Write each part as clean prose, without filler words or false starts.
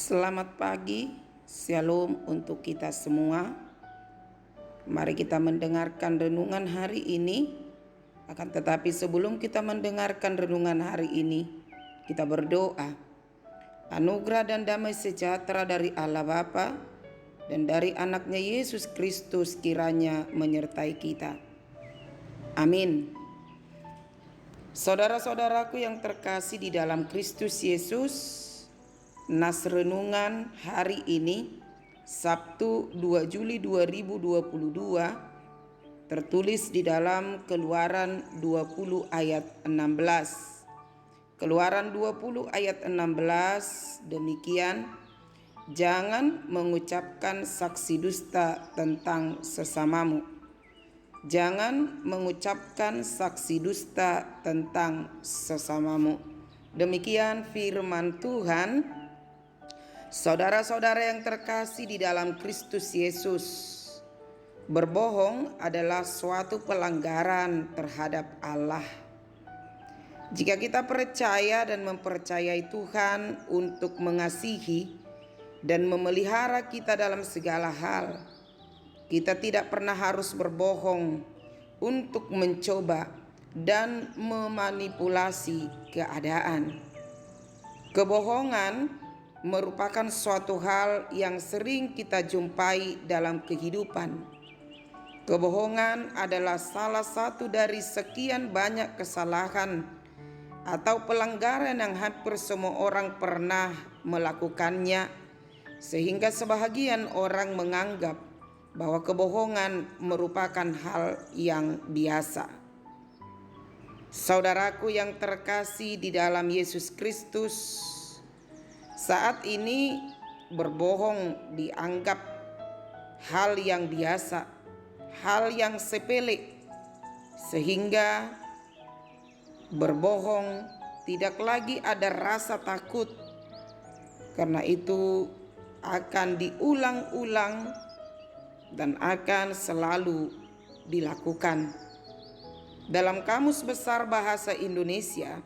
Selamat pagi, shalom untuk kita semua. Mari kita mendengarkan renungan hari ini. Akan tetapi sebelum kita mendengarkan renungan hari ini, kita berdoa. Anugerah dan damai sejahtera dari Allah Bapa dan dari anaknya Yesus Kristus kiranya menyertai kita. Amin. Saudara-saudaraku yang terkasih di dalam Kristus Yesus, nas renungan hari ini Sabtu 2 Juli 2022 tertulis di dalam Keluaran 20 ayat 16. Keluaran 20 ayat 16 demikian, jangan mengucapkan saksi dusta tentang sesamamu. Jangan mengucapkan saksi dusta tentang sesamamu. Demikian firman Tuhan. Saudara-saudara yang terkasih di dalam Kristus Yesus, berbohong adalah suatu pelanggaran terhadap Allah. Jika kita percaya dan mempercayai Tuhan untuk mengasihi dan memelihara kita dalam segala hal, kita tidak pernah harus berbohong untuk mencoba dan memanipulasi keadaan. Kebohongan merupakan suatu hal yang sering kita jumpai dalam kehidupan. Kebohongan adalah salah satu dari sekian banyak kesalahan atau pelanggaran yang hampir semua orang pernah melakukannya, sehingga sebahagian orang menganggap bahwa kebohongan merupakan hal yang biasa. Saudaraku yang terkasih di dalam Yesus Kristus, saat ini berbohong dianggap hal yang biasa, hal yang sepele, sehingga berbohong tidak lagi ada rasa takut. Karena itu akan diulang-ulang dan akan selalu dilakukan. Dalam Kamus Besar Bahasa Indonesia,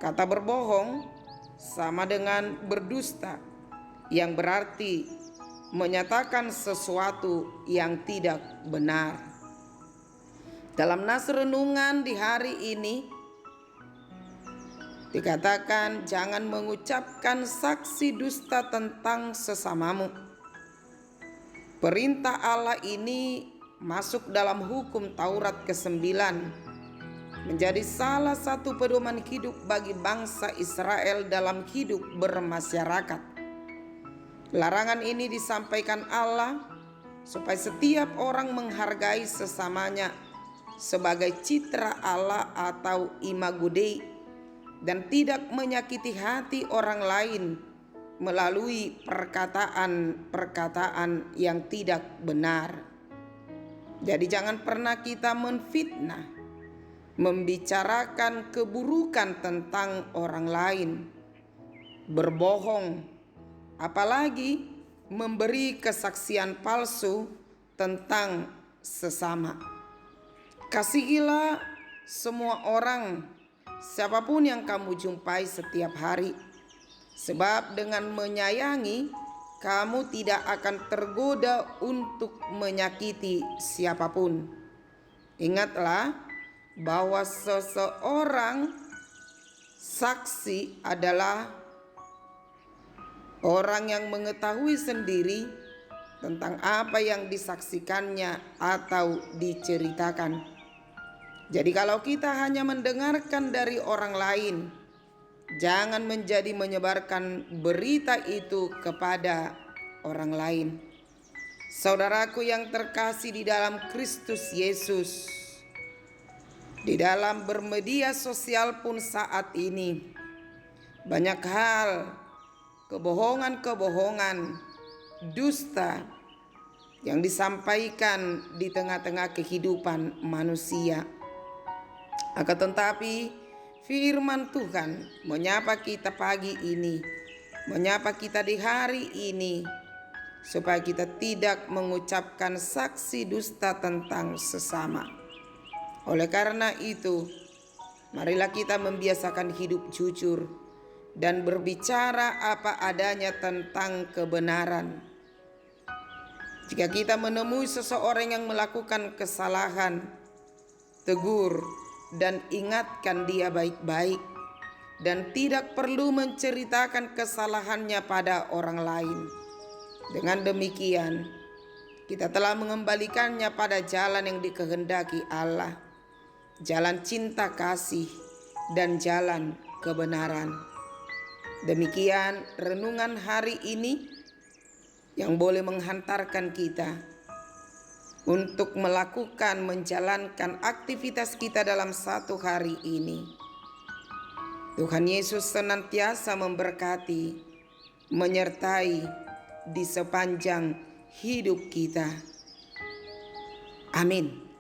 kata berbohong sama dengan berdusta, yang berarti menyatakan sesuatu yang tidak benar. Dalam nas renungan di hari ini dikatakan jangan mengucapkan saksi dusta tentang sesamamu. Perintah Allah ini masuk dalam hukum Taurat ke-9, menjadi salah satu pedoman hidup bagi bangsa Israel dalam hidup bermasyarakat. Larangan ini disampaikan Allah supaya setiap orang menghargai sesamanya sebagai citra Allah atau imago Dei dan tidak menyakiti hati orang lain melalui perkataan-perkataan yang tidak benar. Jadi jangan pernah kita menfitnah, membicarakan keburukan tentang orang lain, berbohong, apalagi memberi kesaksian palsu tentang sesama. Kasihilah semua orang, siapapun yang kamu jumpai setiap hari, sebab dengan menyayangi kamu tidak akan tergoda untuk menyakiti siapapun. Ingatlah bahwa seseorang saksi adalah orang yang mengetahui sendiri tentang apa yang disaksikannya atau diceritakan. Jadi kalau kita hanya mendengarkan dari orang lain, jangan menjadi menyebarkan berita itu kepada orang lain. Saudaraku yang terkasih di dalam Kristus Yesus, di dalam bermedia sosial pun saat ini banyak hal kebohongan-kebohongan, dusta yang disampaikan di tengah-tengah kehidupan manusia. Akan tetapi firman Tuhan menyapa kita pagi ini, menyapa kita di hari ini, supaya kita tidak mengucapkan saksi dusta tentang sesama. Oleh karena itu, marilah kita membiasakan hidup jujur, dan berbicara apa adanya tentang kebenaran. Jika kita menemui seseorang yang melakukan kesalahan, tegur dan ingatkan dia baik-baik, dan tidak perlu menceritakan kesalahannya pada orang lain. Dengan demikian, kita telah mengembalikannya pada jalan yang dikehendaki Allah, jalan cinta kasih dan jalan kebenaran. Demikian renungan hari ini yang boleh menghantarkan kita untuk menjalankan aktivitas kita dalam satu hari ini. Tuhan Yesus senantiasa memberkati, menyertai di sepanjang hidup kita. Amin.